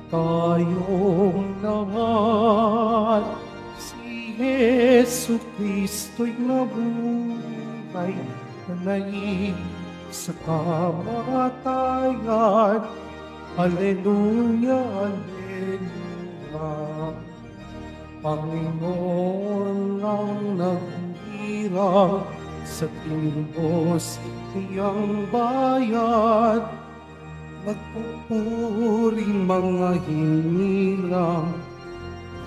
tayong lahat. Si Jesu Kristo'y nabuhay, nanay sa kamatayan. Alleluia, Alleluia. Panginoon ang naghirang sa timbos niyang bayan. Magpupuring mga hinirang,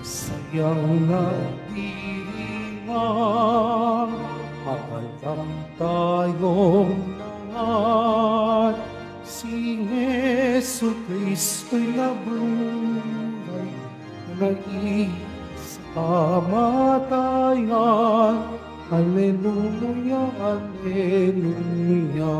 masayang nagdiringang, makalang tayong lahat. Si Jesu Kristo'y nabuhay, nag-iisa kamatayan. Alleluia, Alleluia.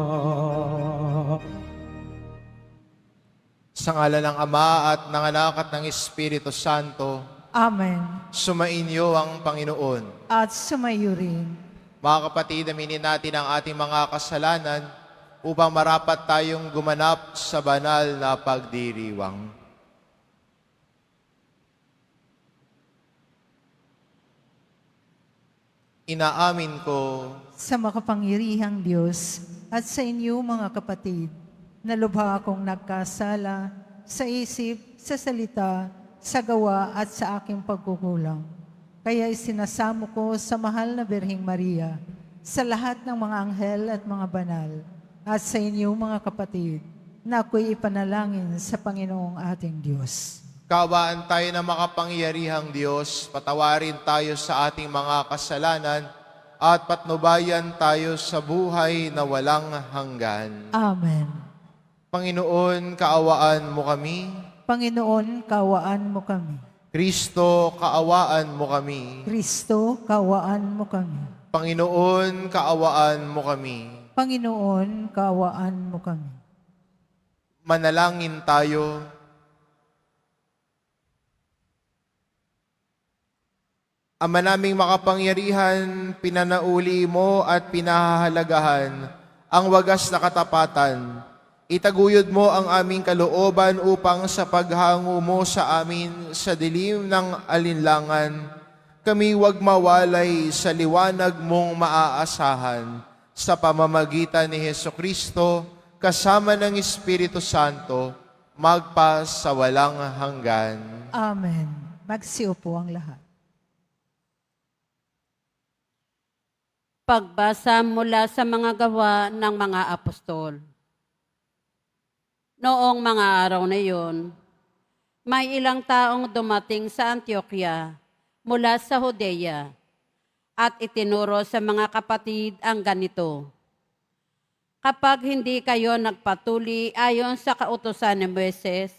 Sa ngala ng Ama at ng Anak at ng Espiritu Santo, Amen. sumainyo ang Panginoon. At sumayo rin. Mga kapatid, aminin natin ang ating mga kasalanan upang marapat tayong gumanap sa banal na pagdiriwang. Inaamin ko Sa makapangyarihang Diyos at sa inyo mga kapatid, na lubha akong nagkasala sa isip, sa salita, sa gawa at sa aking pagkukulang. Kaya isinasamo ko sa mahal na Birheng Maria, sa lahat ng mga anghel at mga banal, at sa inyo mga kapatid, na ako'y ipanalangin sa Panginoong ating Diyos. Kaawaan tayo na makapangyarihang Diyos, patawarin tayo sa ating mga kasalanan at patnubayan tayo sa buhay na walang hanggan. Amen. Panginoon, kaawaan mo kami. Panginoon, kawaan mo kami. Kristo, kaawaan mo kami. Kristo, kawaan mo kami. Panginoon, kaawaan mo kami. Panginoon, kawaan mo kami. Manalangin tayo. Ama naming makapangyarihan, pinanauli mo at pinahahalagahan ang wagas na katapatan. Itaguyod mo ang aming kalooban upang sa paghango mo sa amin sa dilim ng alinlangan, kami wag mawalay sa liwanag mong maaasahan sa pamamagitan ni Hesukristo kasama ng Espiritu Santo, magpa sa walang hanggan. Amen. Magsiupo ang lahat. Pagbasa mula sa mga gawa ng mga apostol. Noong mga araw na iyon, may ilang taong dumating sa Antioquia mula sa Judea at itinuro sa mga kapatid ang ganito: kapag hindi kayo nagpatuli ayon sa kautusan ni Moises,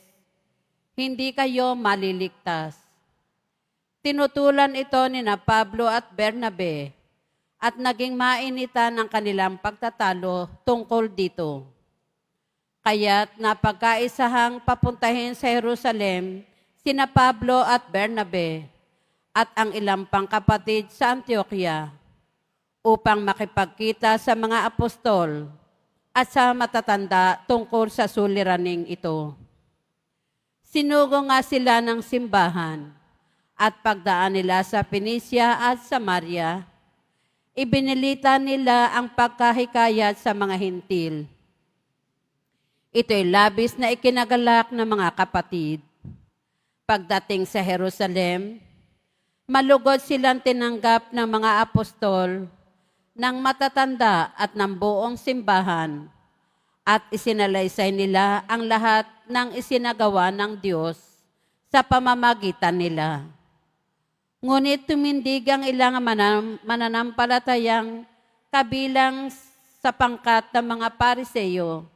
hindi kayo maliligtas. Tinutulan ito ni Pablo at Bernabe at naging mainitan ang kanilang pagtatalo tungkol dito. Kaya't napagkaisahang papuntahin sa Jerusalem sina Pablo at Bernabe at ang ilang pang kapatid sa Antioquia upang makipagkita sa mga apostol at sa matatanda tungkol sa suliraning ito. Sinugo nga sila ng simbahan at pagdaan nila sa Phoenicia at Samaria, ibinilita nila ang pagkahikayat sa mga hintil. Ito'y labis na ikinagalak ng mga kapatid. Pagdating sa Jerusalem, malugod silang tinanggap ng mga apostol, ng matatanda at ng buong simbahan, at isinalaysay nila ang lahat ng isinagawa ng Diyos sa pamamagitan nila. Ngunit tumindig ang ilang mananampalatayang kabilang sa pangkat ng mga Pariseyo,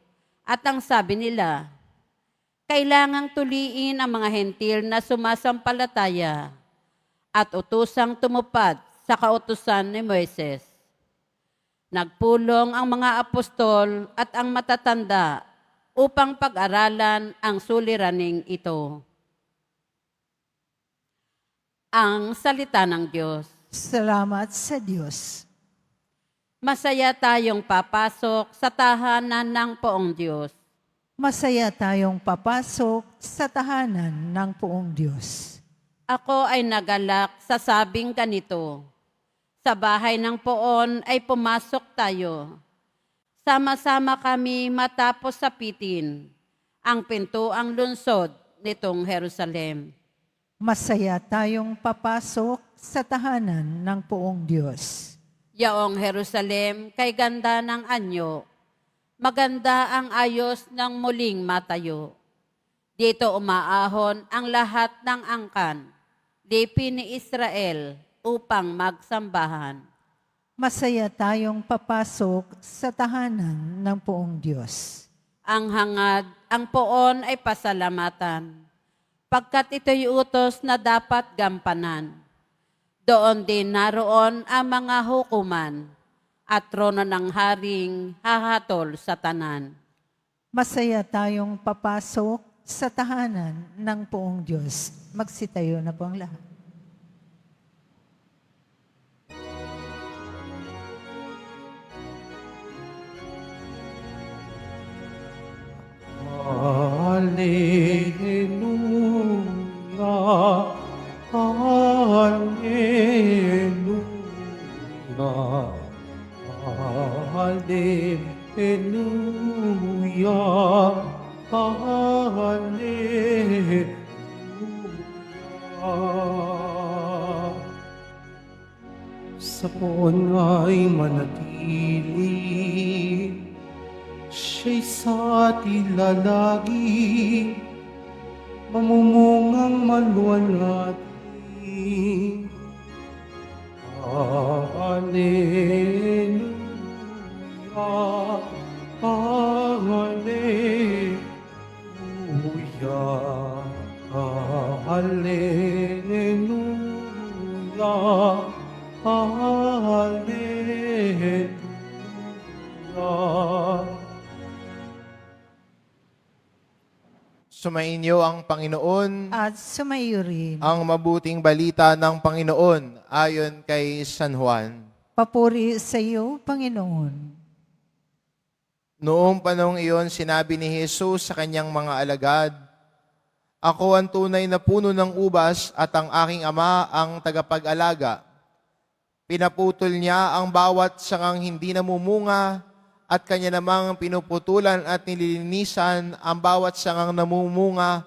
at ang sabi nila, kailangang tuliin ang mga hentil na sumasampalataya at utusang tumupad sa kautusan ni Moises. Nagpulong ang mga apostol at ang matatanda upang pag-aralan ang suliraning ito. Ang salita ng Diyos. Salamat sa Diyos. Masaya tayong papasok sa tahanan ng Poong Diyos. Masaya tayong papasok sa tahanan ng poong Diyos. Ako ay nagalak sa sabing ganito. Sa bahay ng poon ay pumasok tayo. Sama-sama kami matapos sapitin ang pintuang lungsod nitong Jerusalem. Masaya tayong papasok sa tahanan ng poong Diyos. Yaong Jerusalem kay ganda ng anyo, maganda ang ayos ng muling matayo. Dito umaahon ang lahat ng angkan, lipi ni Israel upang magsambahan. Masaya tayong papasok sa tahanan ng poong Diyos. Ang hangad, ang poon ay pasalamatan, pagkat ito'y utos na dapat gampanan. Doon din naroon ang mga hukuman, at trono ng haring hahatol sa tanan. Masaya tayong papasok sa tahanan ng poong Diyos. Magsitayo na po ang lahat. Hallelujah, Hallelujah, Hallelujah, Hallelujah. Sa poon ay manatili, siya'y sa tila lagi, mamumungang maluwalhati. Hallelujah, Hallelujah, Hallelujah, Hallelujah. Sumainyo ang Panginoon, At sumayo rin. ang mabuting balita ng Panginoon ayon kay San Juan. Papuri sa iyo, Panginoon. Noong panahong iyon, sinabi ni Jesus sa kanyang mga alagad, "Ako ang tunay na puno ng ubas at ang aking Ama ang tagapag-alaga. Pinaputol niya ang bawat sangang hindi namumunga at kanya namang pinuputulan at nililinisan ang bawat sangang namumunga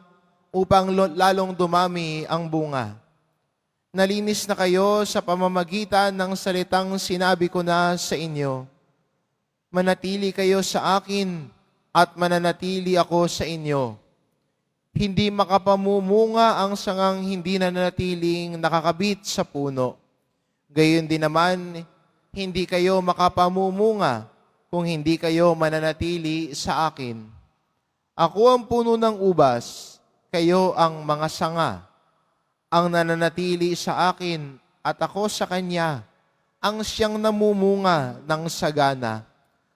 upang lalong dumami ang bunga. Nalinis na kayo sa pamamagitan ng salitang sinabi ko na sa inyo. Manatili kayo sa akin at mananatili ako sa inyo. Hindi makapamumunga ang sangang hindi nananatiling nakakabit sa puno. Gayon din naman, hindi kayo makapamumunga kung hindi kayo mananatili sa akin. Ako ang puno ng ubas, kayo ang mga sanga. Ang nananatili sa akin at ako sa kanya, ang siyang namumunga ng sagana,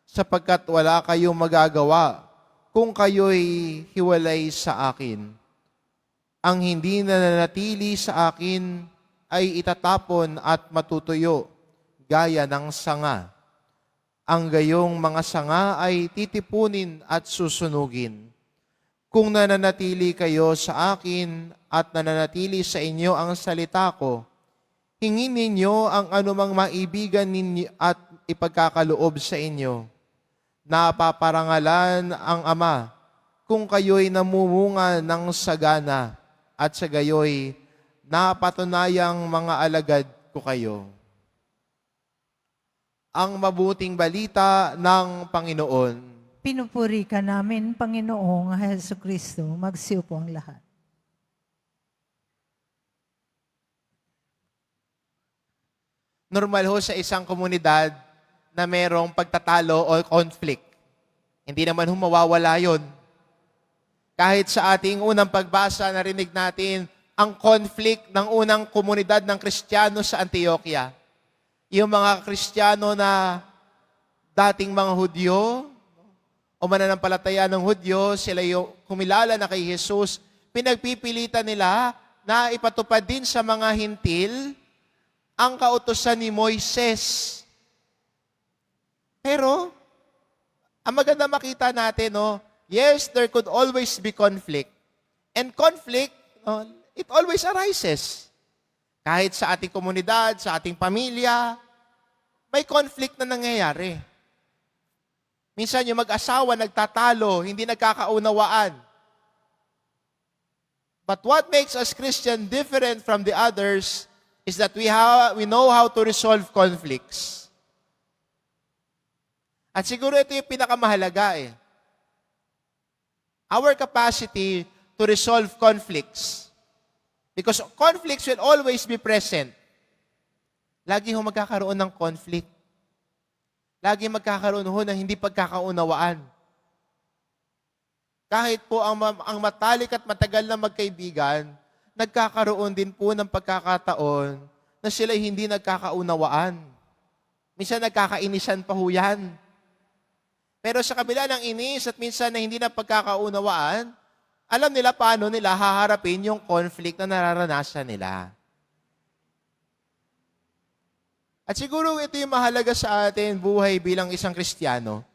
sapagkat wala kayong magagawa kung kayo'y hiwalay sa akin. Ang hindi nananatili sa akin ay itatapon at matutuyo, gaya ng sanga. Ang gayong mga sanga ay titipunin at susunugin. Kung nananatili kayo sa akin at nananatili sa inyo ang salita ko, hingin ninyo ang anumang maibigan ninyo at ipagkakaloob sa inyo. Napaparangalan ang Ama kung kayo'y namumunga ng sagana at sa gayo'y napatunayang mga alagad ko kayo." Ang mabuting balita ng Panginoon. Pinupuri ka namin, Panginoong Jesucristo. Magsiupo ang lahat. Normal ho sa isang komunidad na merong pagtatalo o conflict. Hindi naman ho mawawala yun. Kahit sa ating unang pagbasa, narinig natin ang conflict ng unang komunidad ng Kristiyano sa Antioquia. Yung mga Kristiyano na dating mga Hudyo o mananampalataya ng Hudyo, sila yung kumilala na kay Jesus, pinagpipilitan nila na ipatupad din sa mga Hintil ang kautusan ni Moises. Pero, ang maganda makita natin, no, yes, there could always be conflict. And conflict, it always arises. Kahit sa ating komunidad, sa ating pamilya, may conflict na nangyayari. Minsan yung mag-asawa nagtatalo, hindi nagkakaunawaan. But what makes us Christian different from the others is that we know how to resolve conflicts. At siguro ito yung pinakamahalaga eh. Our capacity to resolve conflicts. Because conflicts will always be present. Lagi ho magkakaroon ng conflict. Lagi magkakaroon ho ng hindi pagkakaunawaan. Kahit po ang matalik at matagal na magkaibigan, nagkakaroon din po ng pagkakataon na sila hindi nagkakaunawaan. Minsan nagkakainisan pa ho yan. Pero sa kabila ng inis at minsan na hindi na pagkakaunawaan, alam nila paano nila haharapin yung conflict na nararanasan nila. At siguro ito yung mahalaga sa atin buhay bilang isang Kristiyano.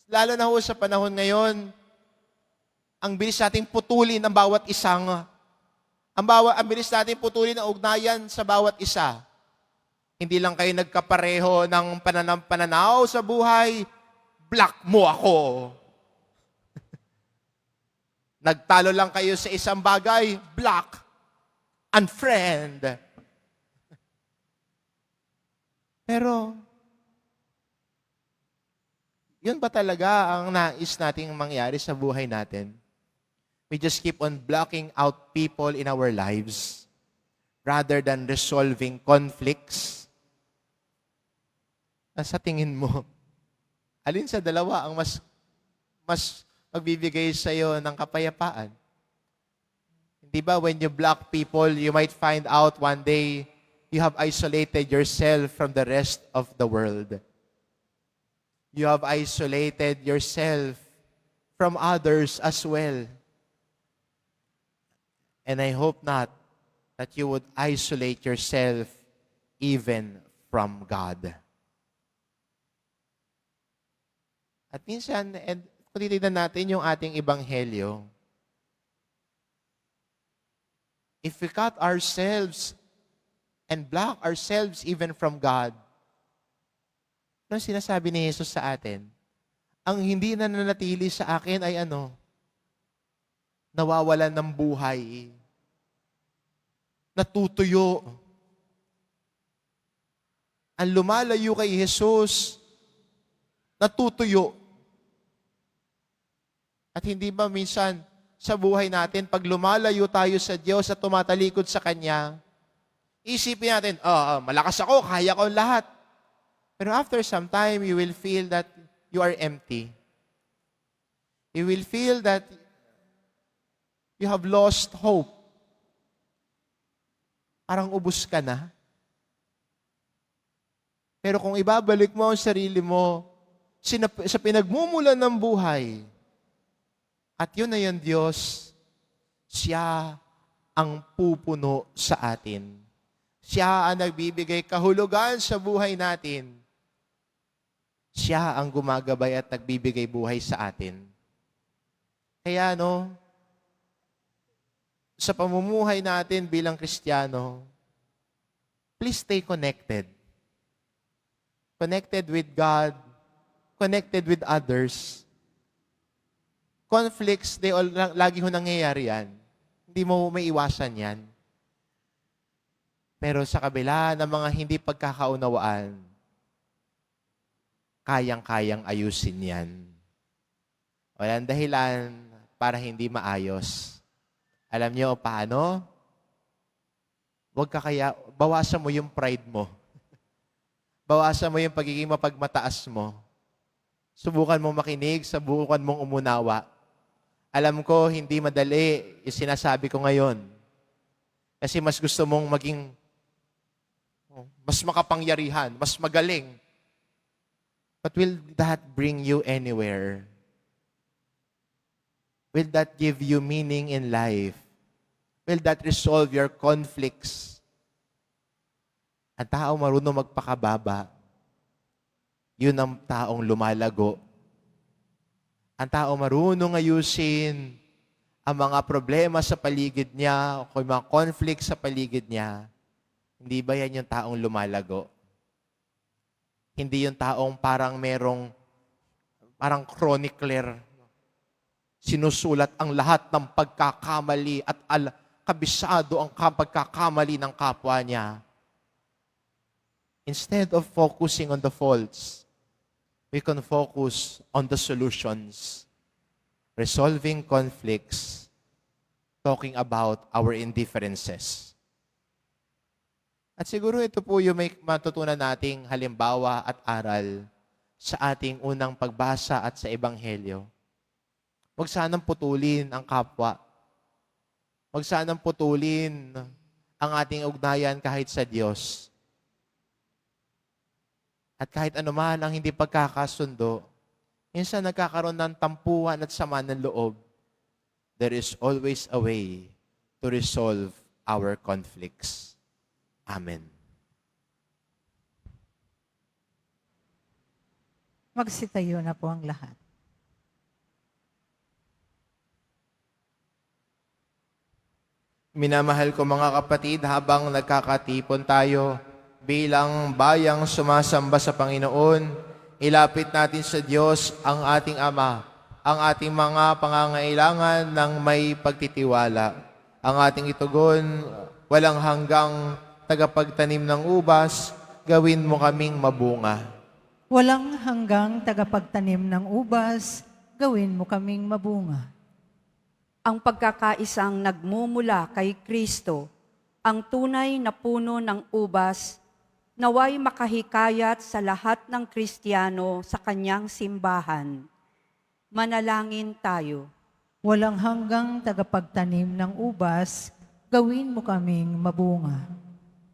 Lalo na ho sa panahon ngayon, ang bilis nating putulin ang bawat isang, ang bilis nating putulin ang ugnayan sa bawat isa. Hindi lang kayo nagkapareho ng pananaw sa buhay, block mo ako. Nagtalo lang kayo sa isang bagay, block, unfriend. Pero, yun ba talaga ang nais nating mangyari sa buhay natin? We just keep on blocking out people in our lives rather than resolving conflicts. Sa tingin mo, alin sa dalawa ang mas magbibigay sa iyo ng kapayapaan? Hindi ba when you block people, you might find out one day you have isolated yourself from the rest of the world. You have isolated yourself from others as well. And I hope not that you would isolate yourself even from God. At minsan, kung titignan natin yung ating ebanghelyo, if we cut ourselves and block ourselves even from God, ano sinasabi ni Jesus sa atin? Ang hindi na nanatili sa akin ay ano? Nawawalan ng buhay. Natutuyo. Ang lumalayo kay Jesus, natutuyo. At hindi ba minsan sa buhay natin, pag lumalayo tayo sa Diyos at tumatalikod sa Kanya, isipin natin, malakas ako, kaya ko lahat. Pero after some time, you will feel that you are empty. You will feel that you have lost hope. Parang ubos ka na. Pero kung ibabalik mo ang sarili mo sa pinagmumulan ng buhay, at yun na yung Diyos, siya ang pupuno sa atin. Siya ang nagbibigay kahulugan sa buhay natin. Siya ang gumagabay at nagbibigay buhay sa atin. Kaya sa pamumuhay natin bilang Kristiyano, please stay connected. Connected with God, connected with others. Conflicts, lagi ho nangyayari yan. Hindi mo may iwasan yan. Pero sa kabila ng mga hindi pagkakaunawaan, kayang-kayang ayusin yan. Walang dahilan para hindi maayos. Alam niyo paano? Bawasan mo yung pride mo. Bawasan mo yung pagiging mapagmataas mo. Subukan mong makinig, subukan mong umunawa. Alam ko, hindi madali yung sinasabi ko ngayon. Kasi mas gusto mong maging mas makapangyarihan, mas magaling. But will that bring you anywhere? Will that give you meaning in life? Will that resolve your conflicts? Ang tao marunong magpakababa, yun ang taong lumalago. Ang tao marunong ayusin ang mga problema sa paligid niya o mga conflict sa paligid niya. Hindi ba yan yung taong lumalago? Hindi yung taong parang chronicler. Sinusulat ang lahat ng pagkakamali at kabisado ang pagkakamali ng kapwa niya. Instead of focusing on the faults, we can focus on the solutions, resolving conflicts, talking about our indifferences. At siguro ito po yung may matutunan nating halimbawa at aral sa ating unang pagbasa at sa Ebanghelyo. Huwag sanang putulin ang kapwa. Huwag sanang putulin ang ating ugnayan kahit sa Diyos. At kahit anuman ang hindi pagkakasundo, minsan nagkakaroon ng tampuhan at sama ng loob, there is always a way to resolve our conflicts. Amen. Magsitayo na po ang lahat. Minamahal ko mga kapatid, habang nagkakatipon tayo bilang bayang sumasamba sa Panginoon, ilapit natin sa Diyos ang ating Ama, ang ating mga pangangailangan ng may pagtitiwala. Ang ating itugon, walang hanggang tagapagtanim ng ubas, gawin mo kaming mabunga. Walang hanggang tagapagtanim ng ubas, gawin mo kaming mabunga. Ang pagkakaisang nagmumula kay Kristo, ang tunay na puno ng ubas, naway makahikayat sa lahat ng Kristiyano sa kanyang simbahan. Manalangin tayo. Walang hanggang tagapagtanim ng ubas, gawin mo kaming mabunga.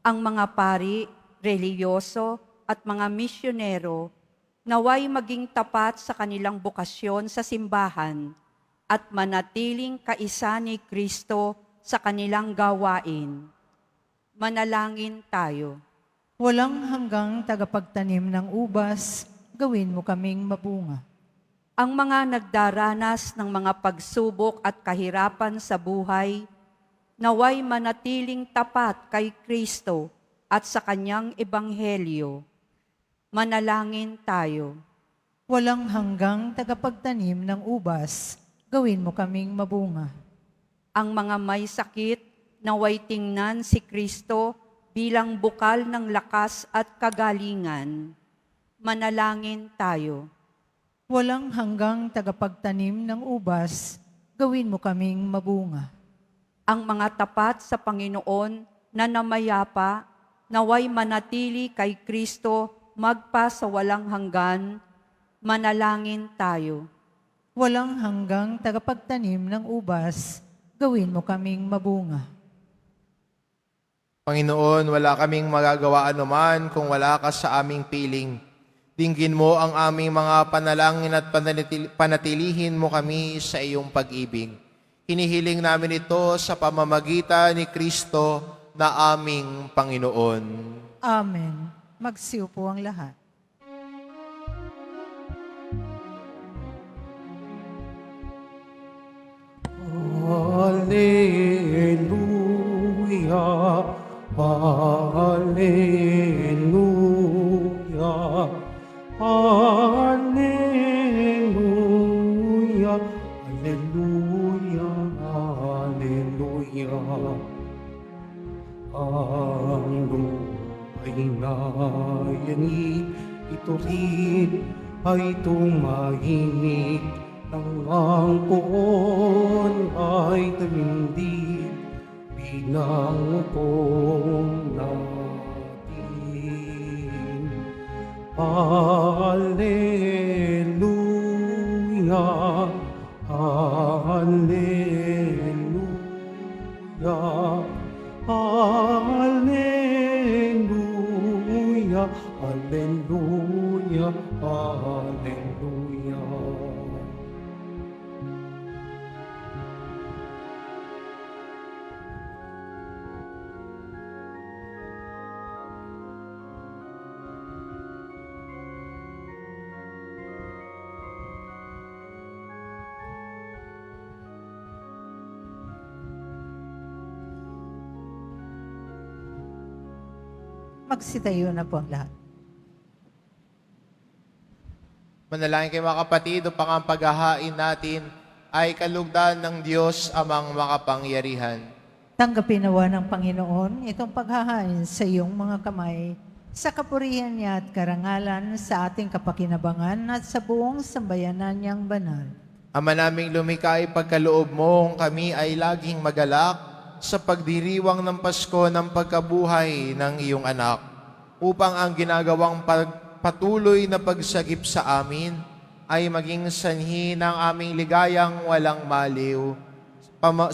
Ang mga pari, reliyoso at mga misyonero, naway maging tapat sa kanilang bukasyon sa simbahan at manatiling kaisa ni Kristo sa kanilang gawain. Manalangin tayo. Walang hanggang tagapagtanim ng ubas, gawin mo kaming mabunga. Ang mga nagdaranas ng mga pagsubok at kahirapan sa buhay, naway manatiling tapat kay Kristo at sa kanyang ebanghelyo. Manalangin tayo. Walang hanggang tagapagtanim ng ubas, gawin mo kaming mabunga. Ang mga may sakit, naway tingnan si Kristo bilang bukal ng lakas at kagalingan. Manalangin tayo. Walang hanggang tagapagtanim ng ubas, gawin mo kaming mabunga. Ang mga tapat sa Panginoon na namayapa, naway manatili kay Kristo magpa sa walang hanggan. Manalangin tayo. Walang hanggang tagapagtanim ng ubas, gawin mo kaming mabunga. Panginoon, wala kaming magagawa anuman kung wala ka sa aming piling. Dinggin mo ang aming mga panalangin at panatilihin mo kami sa iyong pag-ibig. Hinihiling namin ito sa pamamagitan ni Kristo na aming Panginoon. Amen. Magsiupo ang lahat. Hallelujah, hallelujah, hallelujah, hallelujah, hallelujah. Ang lupa'y nayanit, ito rin ay tumahimik, nang ang poon ay tumindid, pinangupong natin. Hallelujah, hallelujah, hallelujah, hallelujah, hallelujah. Magsitayo na po ang lahat. Manalangin kayo mga kapatid upang ang paghahain natin ay kalugdan ng Diyos amang makapangyarihan. Tanggapin nawa ng Panginoon itong paghahain sa iyong mga kamay, sa kapurihan niya at karangalan sa ating kapakinabangan at sa buong sambayanan niyang banal. Ama naming lumikha, pagkaloob mo kami ay laging magalak sa pagdiriwang ng Pasko ng pagkabuhay ng iyong anak, upang ang ginagawang patuloy na pagsagip sa amin ay maging sanhi ng aming ligayang walang maliw.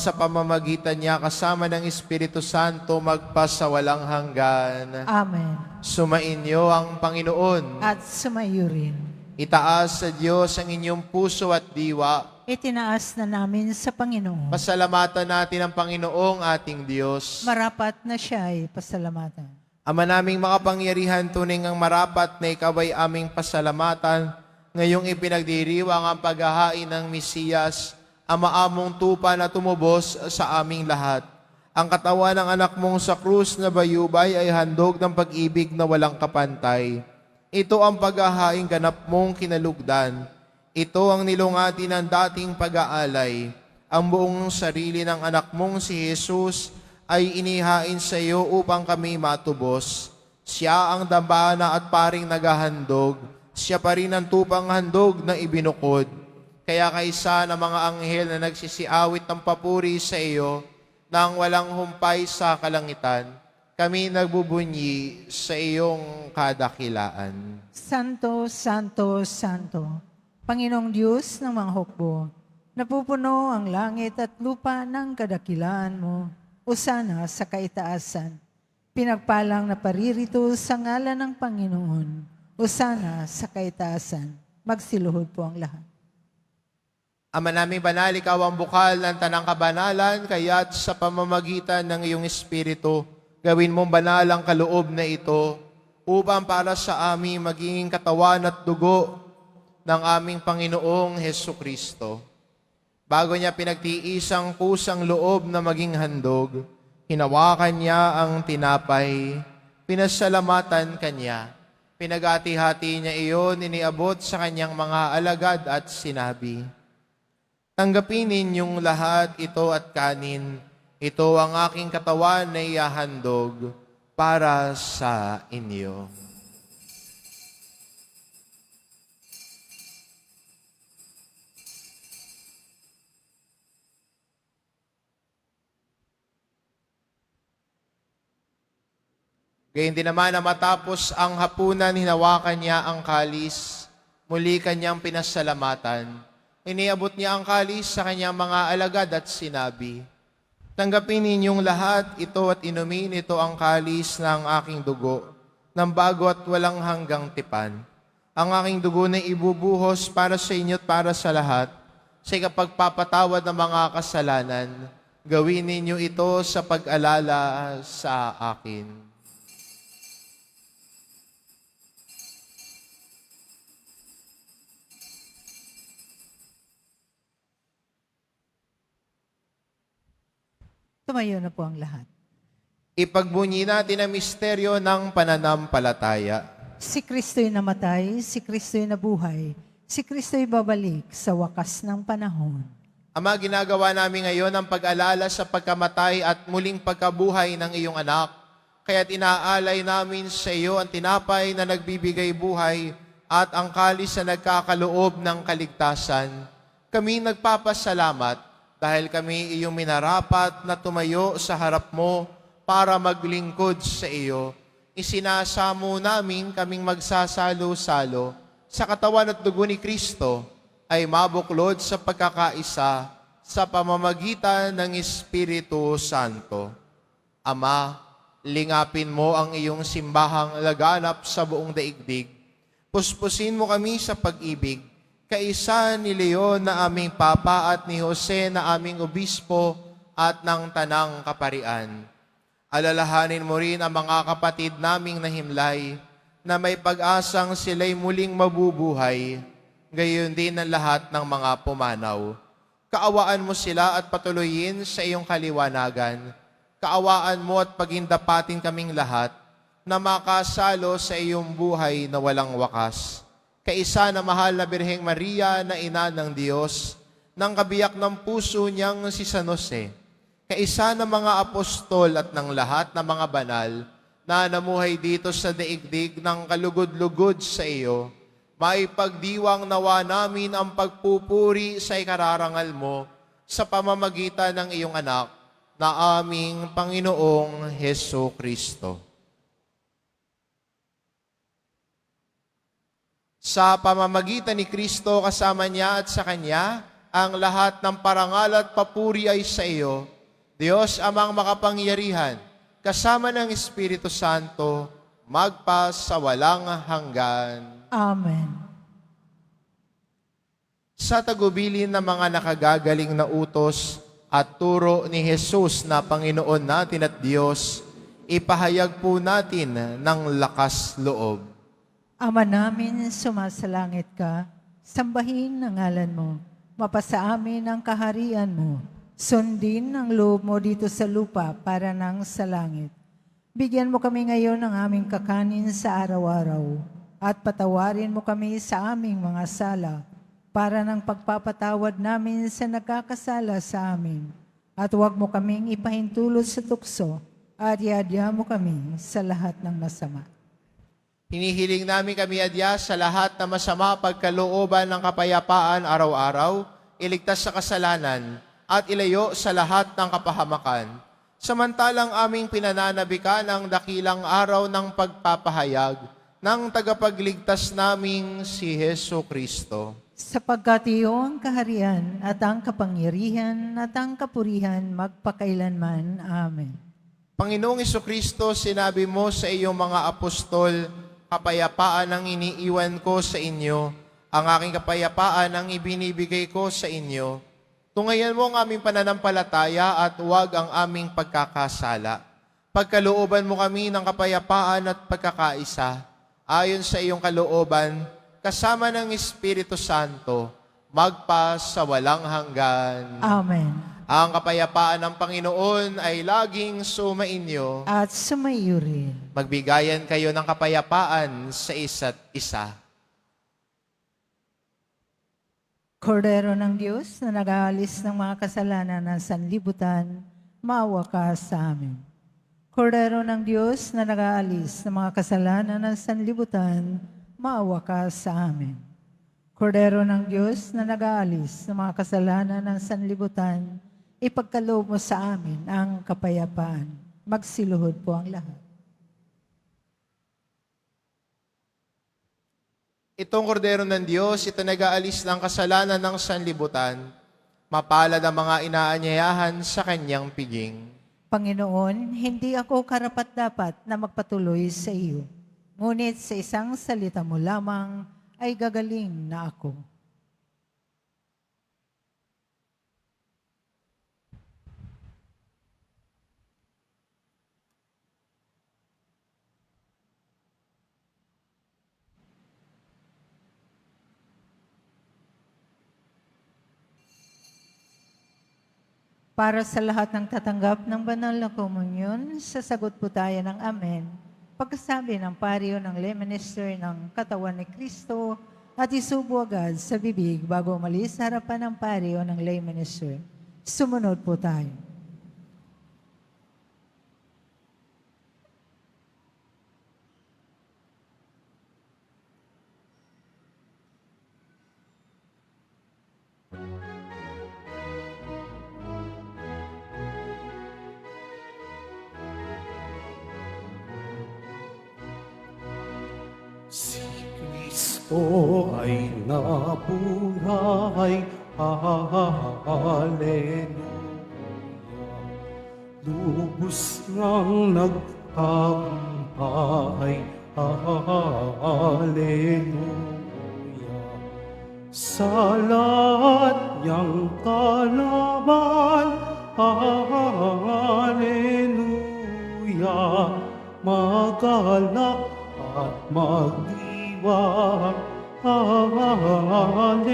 Sa pamamagitan niya kasama ng Espiritu Santo magpasawalang hanggan. Amen. Sumainyo ang Panginoon. At sumayo rin. Itaas sa Diyos ang inyong puso at diwa. Itinaas na namin sa Panginoon. Pasalamatan natin ang Panginoong ating Diyos. Marapat na siya ay pasalamatan. Ama naming makapangyarihan, tunay ang marapat na ikaw ay aming pasalamatan. Ngayong ipinagdiriwang ang paghahain ng Mesiyas, ang maamong tupa na tumubos sa aming lahat. Ang katawan ng anak mong sa krus na bayubay ay handog ng pag-ibig na walang kapantay. Ito ang paghahaing ganap mong kinalugdan. Ito ang nilungati ng dating pag-aalay. Ang buong sarili ng anak mong si Jesus ay inihain sa iyo upang kami matubos. Siya ang dambana at paring naghahandog. Siya pa rin ang tupang handog na ibinukod. Kaya kaysa ng mga anghel na nagsisiawit ng papuri sa iyo nang walang humpay sa kalangitan, kami nagbubunyi sa iyong kadakilaan. Santo, Santo, Santo, Panginoong Diyos ng mga hukbo, napupuno ang langit at lupa ng kadakilaan mo. Usana sa kaitaasan. Pinagpalang na paririto sa ngalan ng Panginoon. Usana sa kaitaasan. Magsiluhod po ang lahat. Ama naming banal, ikaw ang bukal ng tanang kabanalan, kaya't sa pamamagitan ng iyong Espiritu, gawin mong banal ang kaloob na ito, upang para sa amin maging katawan at dugo ng aming Panginoong Hesukristo. Bago niya pinagtiis ang kusang loob na maging handog, hinawakan niya ang tinapay, pinasalamatan kanya, pinagati-hati niya iyon, iniabot sa kanyang mga alagad at sinabi, "Tanggapin ninyong lahat ito at kanin. Ito ang aking katawan na ihahandog para sa inyo." Gayun din naman na matapos ang hapunan, hinawakan niya ang kalis, muli kanyang pinasalamatan. Iniabot niya ang kalis sa kanyang mga alagad at sinabi, "Tanggapin ninyong lahat ito at inumin ito ang kalis ng aking dugo, ng bago at walang hanggang tipan. Ang aking dugo na ibubuhos para sa inyo at para sa lahat, sa ikapagpapatawad ng mga kasalanan. Gawin ninyo ito sa pag-alala sa akin." Tumayo na po ang lahat. Ipagbunyi natin ang misteryo ng pananampalataya. Si Kristo'y namatay, si Kristo'y nabuhay, si Kristo'y babalik sa wakas ng panahon. Ama, ginagawa namin ngayon ang pag-alala sa pagkamatay at muling pagkabuhay ng iyong anak. Kaya't inaalay namin sa iyo ang tinapay na nagbibigay buhay at ang kalis na nagkakaloob ng kaligtasan. Kami nagpapasalamat dahil kami iyong minarapat na tumayo sa harap mo para maglingkod sa iyo. Isinasamo namin kaming magsasalo-salo sa katawan at dugo ni Kristo ay mabuklod sa pagkakaisa sa pamamagitan ng Espiritu Santo. Ama, lingapin mo ang iyong simbahang laganap sa buong daigdig. Puspusin mo kami sa pag-ibig, kaisa ni Leon na aming Papa at ni Jose na aming Obispo at ng Tanang Kaparian. Alalahanin mo rin ang mga kapatid naming nahimlay na may pag-asang sila'y muling mabubuhay, gayon din ang lahat ng mga pumanaw. Kaawaan mo sila at patuloyin sa iyong kaliwanagan. Kaawaan mo at pagindapatin kaming lahat na makasalo sa iyong buhay na walang wakas. Kaisa na mahal na Birheng Maria na ina ng Diyos, ng kabiyak ng puso niyang si San Jose, kaisa ng mga apostol at ng lahat ng mga banal na namuhay dito sa daigdig ng kalugod-lugod sa iyo, maipagdiwang nawa namin ang pagpupuri sa ikararangal mo sa pamamagitan ng iyong anak na aming Panginoong Heso Kristo. Sa pamamagitan ni Kristo kasama niya at sa Kanya, ang lahat ng parangal at papuri ay sa iyo, Diyos amang makapangyarihan, kasama ng Espiritu Santo, magpa sa walang hanggan. Amen. Sa tagubilin ng mga nakagagaling na utos at turo ni Jesus na Panginoon natin at Diyos, ipahayag po natin ng lakas loob. Ama namin, sumasalangit ka, sambahin ang ngalan mo, mapasa amin ang kaharian mo, sundin ang loob mo dito sa lupa para nang sa langit. Bigyan mo kami ngayon ng aming kakanin sa araw-araw, at patawarin mo kami sa aming mga sala, para ng pagpapatawad namin sa nagkakasala sa amin. At huwag mo kaming ipahintulot sa tukso, at iadya mo kami sa lahat ng masama. Hinihiling namin kami, Adya, sa lahat na masama pagkalooban ng kapayapaan araw-araw, iligtas sa kasalanan, at ilayo sa lahat ng kapahamakan. Samantalang aming pinananabikan ang dakilang araw ng pagpapahayag ng tagapagligtas naming si Heso Kristo. Sapagkat iyong kaharian at ang kapangyarihan at ang kapurihan magpakailanman. Amen. Panginoong Kristo, sinabi mo sa iyong mga apostol, kapayapaan ang iniiwan ko sa inyo, ang aking kapayapaan ang ibinibigay ko sa inyo. Tungayan mo ang aming pananampalataya at huwag ang aming pagkakasala. Pagkalooban mo kami ng kapayapaan at pagkakaisa, ayon sa iyong kalooban, kasama ng Espiritu Santo, magpa sa walang hanggan. Amen. Ang kapayapaan ng Panginoon ay laging sumainyo. At sumaiyo rin. Magbigayan kayo ng kapayapaan sa isa't isa. Kordero ng Diyos na nag-aalis ng mga kasalanan ng sanlibutan, maawa ka sa amin. Kordero ng Diyos na nag-aalis ng mga kasalanan ng sanlibutan, maawa ka sa amin. Kordero ng Diyos na nag-aalis ng mga kasalanan ng sanlibutan, ipagkaloob mo sa amin ang kapayapaan. Magsiluhod po ang lahat. Itong kordero ng Diyos, ito nag-aalis ng kasalanan ng sanlibutan, mapalad ang mga inaanyayahan sa kanyang piging. Panginoon, hindi ako karapat-dapat na magpatuloy sa iyo. Ngunit sa isang salita mo lamang ay gagaling na ako. Para sa lahat ng tatanggap ng banal na komunyon, sasagot po tayo ng Amen. Pagkasabi ng paryo ng lay minister ng katawan ni Kristo at isubo agad sa bibig bago umalis sa harapan ng paryo ng lay minister. Sumunod po tayo. Si Kristo ay nabuhay, Hallelujah. Lubos ngang nagtagumpay, Hallelujah. Sa lahat niyang kalaban, Hallelujah. Magalak at magdiwang, Hallelujah.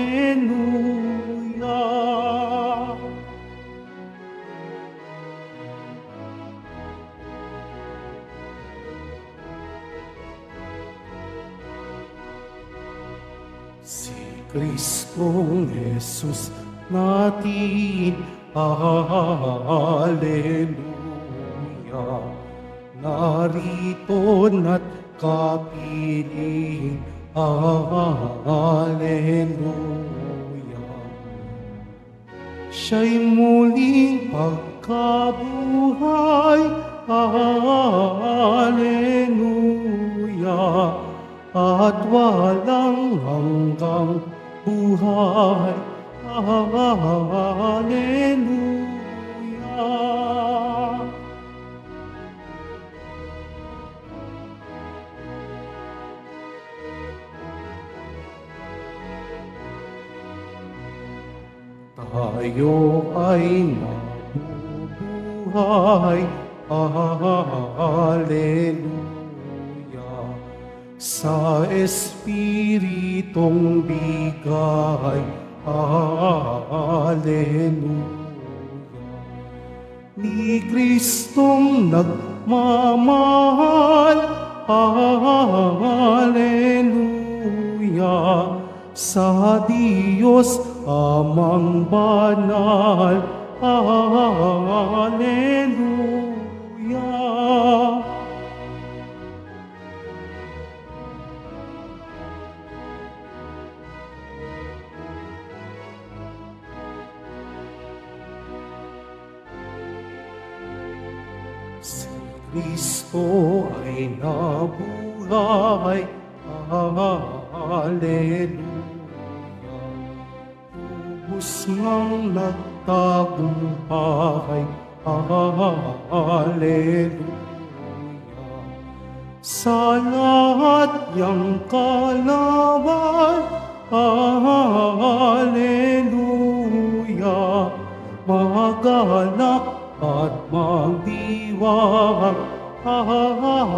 Kristong Jesus natin, Hallelujah. Narito na't kapiling, Hallelujah. Siya'y muling pagkabuhay, Hallelujah. At walang hanggang buhay, Hallelujah. Tayo ay nabubuhay, Hallelujah. Sa Espiritong bigay, Hallelujah. Ni Kristong nagmamahal, Hallelujah. Sa Diyos Amang banal, Hallelujah. Si Kristo ay nabuhay, Hallelujah. Tubos ngang nagtagumpay, Hallelujah. Sa lahat niyang kalaban, Hallelujah. Magalak at magdiwang, Hallelujah.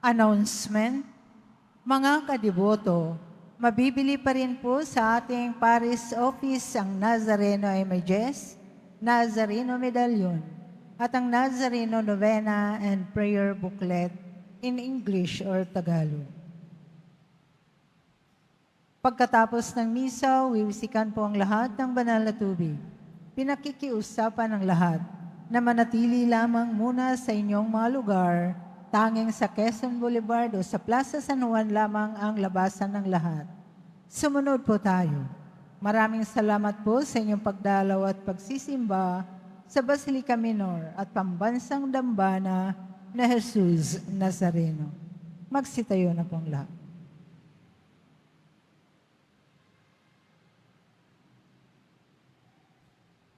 Announcement. Mga kadiboto, mabibili pa rin po sa ating Paris Office ang Nazareno Images, Nazareno Medallion, at ang Nazareno Novena and Prayer Booklet in English or Tagalog. Pagkatapos ng misa, wiwisikan po ang lahat ng banal na tubig. Pinakikiusapan ng lahat na manatili lamang muna sa inyong mga lugar. Tanging sa Quezon Boulevard o sa Plaza San Juan lamang ang labasan ng lahat. Sumunod po tayo. Maraming salamat po sa inyong pagdalaw at pagsisimba sa Basilica Minor at Pambansang Dambana na Jesus Nazareno. Magsitayo na pong lahat.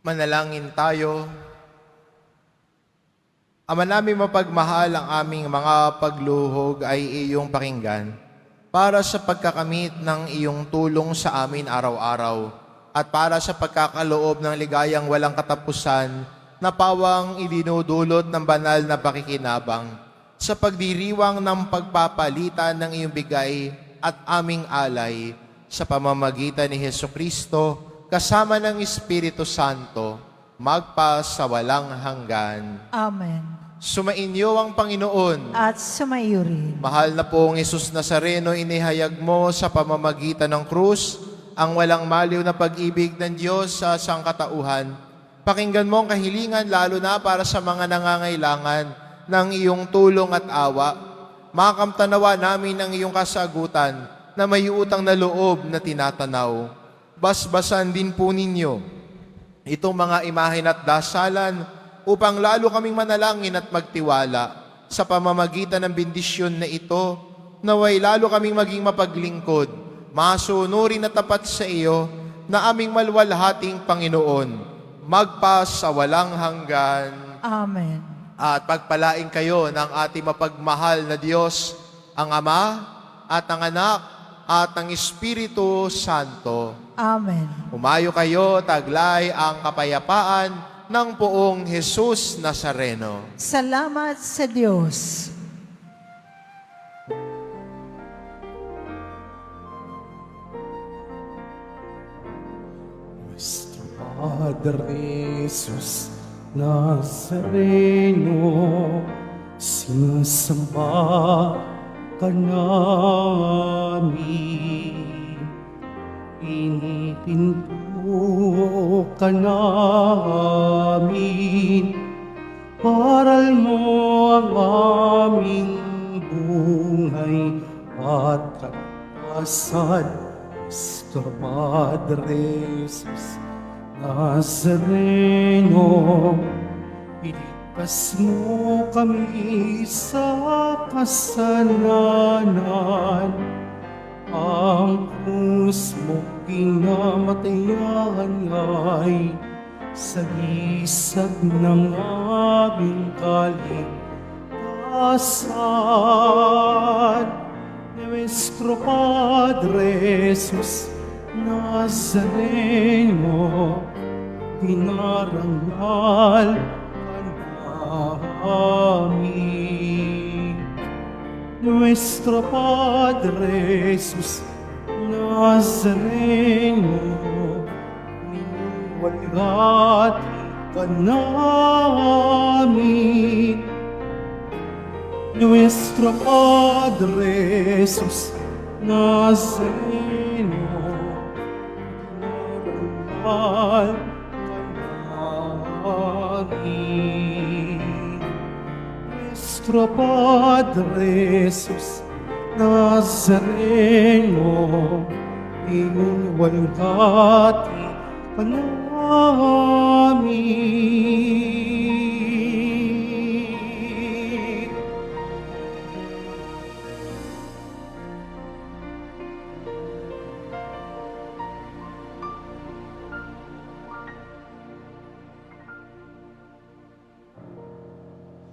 Manalangin tayo. Ama namin mapagmahal, ang aming mga pagluhog ay iyong pakinggan para sa pagkakamit ng iyong tulong sa amin araw-araw at para sa pagkakaloob ng ligayang walang katapusan na pawang idinudulot ng banal na pakikinabang sa pagdiriwang ng pagpapalitan ng iyong bigay at aming alay sa pamamagitan ni Hesukristo kasama ng Espiritu Santo magpa sa walang hanggan. Amen. Sumainyo ang Panginoon. At sumayo rin. Mahal na pong Jesus Nazareno, inihayag mo sa pamamagitan ng krus ang walang maliw na pag-ibig ng Diyos sa sangkatauhan. Pakinggan mo ang kahilingan lalo na para sa mga nangangailangan ng iyong tulong at awa. Makamtanawa namin ang iyong kasagutan na may utang na loob na tinatanaw. Basbasan din po ninyo itong mga imahen at dasalan upang lalo kaming manalangin at magtiwala sa pamamagitan ng bendisyon na ito, naway lalo kaming maging mapaglingkod, masunurin at tapat sa iyo na aming malwalhating Panginoon, magpa sa walang hanggan. Amen. At pagpalain kayo ng ating mapagmahal na Diyos, ang Ama at ang Anak at ang Espiritu Santo. Amen. Umayo kayo, taglay ang kapayapaan ng poong Jesus Nazareno. Salamat sa Diyos. Nuestro Padre Jesus, Nazareno, sinasamba ka namin. Pinipinto ka namin. Paral mo ang aming buhay at kalakasan. Nuestro Padre Jesus Nazareno, iligtas mo kami sa kasalanan. Ang krus mo pinamatayan ay sagisag ng aming kaligtasan. Nuestro Padre Jesus Nazareno, pinarangal ka namin. Nuestro Padre Jesus Nazareno, minumulgat ka namin. Nuestro Padre Jesus Nazareno, pinarangal ka namin. Nuestro Padre Jesus Nazareno, inuwalhati ka namin.